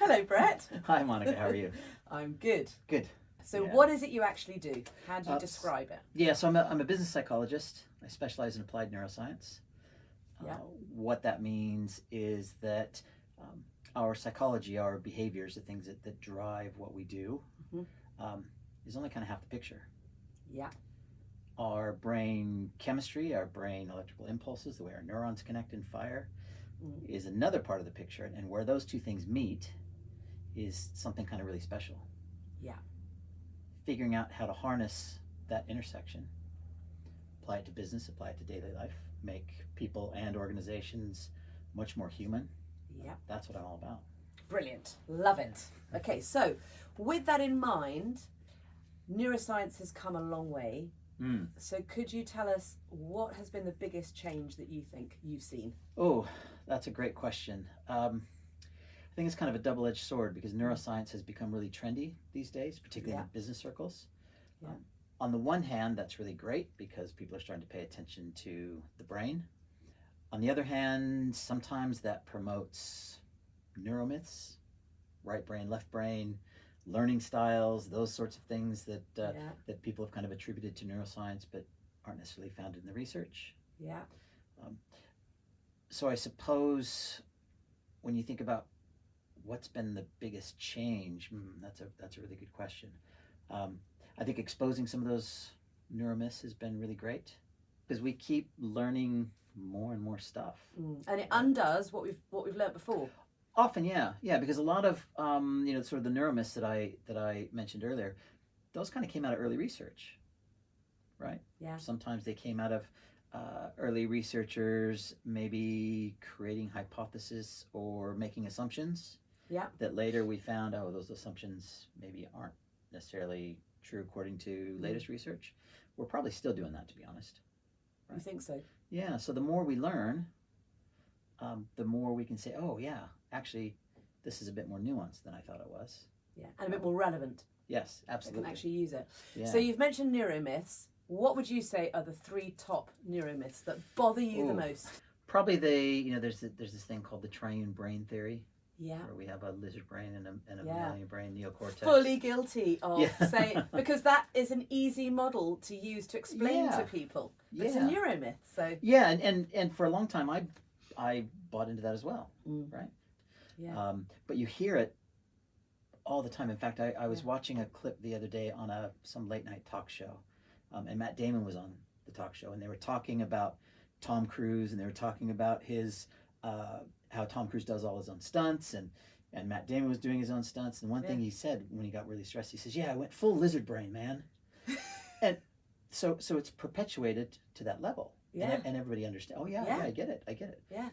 Hello, Bret. Hi, Monica. How are you? I'm good. Good. So Yeah. what is it you actually do? How do you describe it? Yeah, so I'm a business psychologist. I specialize in applied neuroscience. Yeah. What that means is that our psychology, our behaviors, the things that drive what we do, is only kind of half the picture. Yeah. Our brain chemistry, our brain electrical impulses, the way our neurons connect and fire, is another part of the picture. And where those two things meet is something kind of really special. Yeah. Figuring out how to harness that intersection, apply it to business, apply it to daily life, make people and organizations much more human. Yeah. That's what I'm all about. Brilliant. Love it. Okay, so with that in mind, neuroscience has come a long way. So could you tell us what has been the biggest change that you think you've seen? Oh, that's a great question. I think it's kind of a double-edged sword because neuroscience has become really trendy these days, particularly in business circles. Yeah. On the one hand, that's really great because people are starting to pay attention to the brain. On the other hand, sometimes that promotes neuromyths, right brain, left brain, learning styles, those sorts of things that that people have kind of attributed to neuroscience but aren't necessarily found in the research. Yeah. So I suppose when you think about what's been the biggest change, that's a really good question. I think exposing some of those neuromyths has been really great because we keep learning more and more stuff, and it undoes what we've learned before. Often, yeah, because a lot of sort of the neuromyths that I mentioned earlier, those kind of came out of early research, right? Yeah. Sometimes they came out of early researchers maybe creating hypotheses or making assumptions. Yeah. That later we found, those assumptions maybe aren't necessarily true according to latest research. We're probably still doing that, to be honest. Right? You think so? Yeah. So the more we learn, the more we can say, actually, this is a bit more nuanced than I thought it was. Yeah, and a bit more relevant. Yes, absolutely. I can actually use it. Yeah. So you've mentioned neuromyths. What would you say are the 3 top neuromyths that bother you the most? Probably there's this thing called the triune brain theory. Yeah. Where we have a lizard brain and a mammalian brain, neocortex. Fully guilty of saying, because that is an easy model to use to explain to people. But it's a neuromyth, so. Yeah, and for a long time I bought into that as well, right? Yeah. But you hear it all the time. In fact, I was watching a clip the other day on some late night talk show, and Matt Damon was on the talk show, and they were talking about Tom Cruise, and they were talking about his how Tom Cruise does all his own stunts, and Matt Damon was doing his own stunts. And one thing he said when he got really stressed, he says, "Yeah, I went full lizard brain, man." And so it's perpetuated to that level. Yeah. And everybody understands. Oh yeah, I get it. Yeah.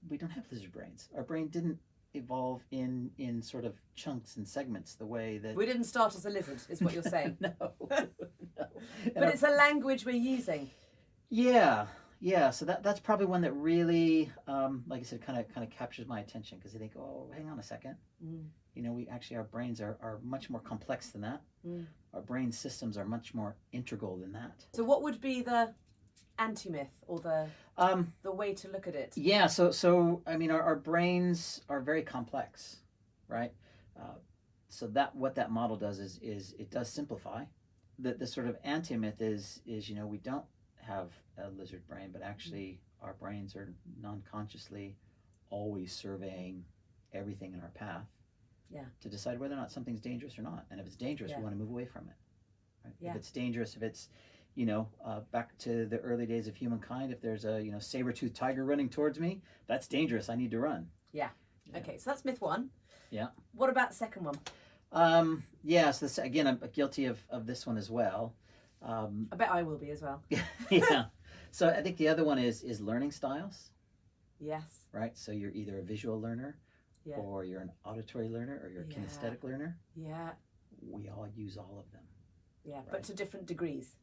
We don't have lizard brains. Our brain didn't evolve in sort of chunks and segments the way that... We didn't start as a lizard, is what you're saying. No. But it's a language we're using. Yeah. So that's probably one that really, like I said, kind of captures my attention because I think, hang on a second. Our brains are much more complex than that. Our brain systems are much more integral than that. So what would be the anti-myth or the way to look at it? Yeah, so I mean our brains are very complex, right? So what that model does is it does simplify. The sort of anti-myth is we don't have a lizard brain, but actually our brains are non-consciously always surveying everything in our path to decide whether or not something's dangerous or not. And if it's dangerous, we want to move away from it. Right? If it's dangerous, if it's back to the early days of humankind, if there's a saber-toothed tiger running towards me, that's dangerous. I need to run. Yeah. Okay, so that's myth 1. Yeah. What about the second one? So again, I'm guilty of this one as well. I bet I will be as well. Yeah. So I think the other one is learning styles. Yes. Right? So you're either a visual learner or you're an auditory learner or you're a kinesthetic learner. Yeah. We all use all of them. Yeah, right? But to different degrees,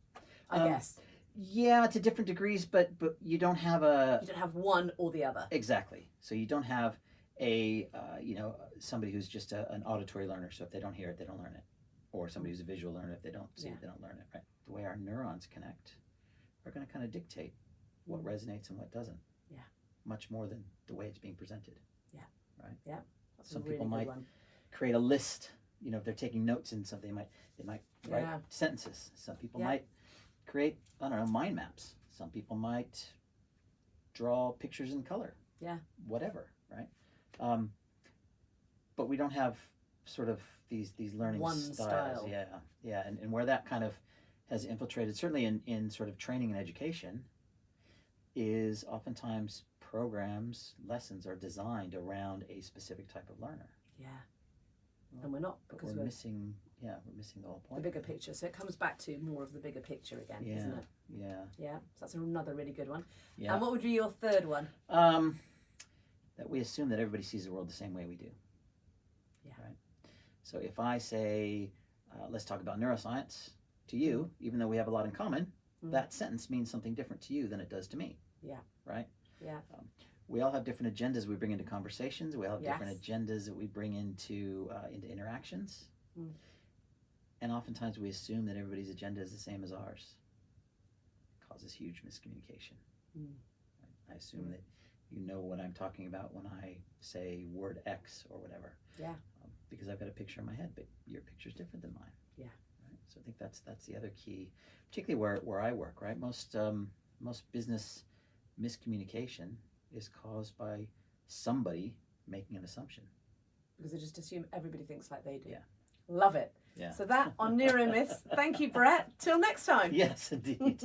I guess. Yeah, to different degrees, but you don't have You don't have one or the other. Exactly. So you don't have somebody who's just an auditory learner. So if they don't hear it, they don't learn it. Or somebody who's a visual learner, if they don't see it, they don't learn it. Right? The way our neurons connect are going to kind of dictate what resonates and what doesn't. Yeah. Much more than the way it's being presented. Yeah. Right? Yeah. Some Really people good might one. create a list. You know, if they're taking notes in something, they might write Yeah. sentences. Some people Yeah. might create, I don't know, mind maps. Some people might draw pictures in color. Yeah. Whatever, right? But we don't have sort of these learning One styles. style. Yeah. And where that kind of has infiltrated, certainly in sort of training and education, is oftentimes programs, lessons are designed around a specific type of learner. Yeah. And we're not, But because we're missing the whole the point. bigger picture. So it comes back to more of the bigger picture again, isn't it? Yeah. Yeah. So that's another really good one. Yeah. And what would be your third one? That we assume that everybody sees the world the same way we do. Yeah. Right. So if I say, let's talk about neuroscience to you, even though we have a lot in common, that sentence means something different to you than it does to me. Yeah. Right? Yeah. We all have different agendas we bring into conversations. We all have Yes. different agendas that we bring into interactions. And oftentimes we assume that everybody's agenda is the same as ours. It causes huge miscommunication. Right? I assume that you know what I'm talking about when I say word X or whatever. Yeah. Because I've got a picture in my head, but your picture's different than mine. Yeah. Right? So I think that's the other key, particularly where I work. Right, most business miscommunication is caused by somebody making an assumption. Because they just assume everybody thinks like they do. Yeah. Love it. Yeah. So that on neuromyths. Thank you, Bret. Till next time. Yes, indeed.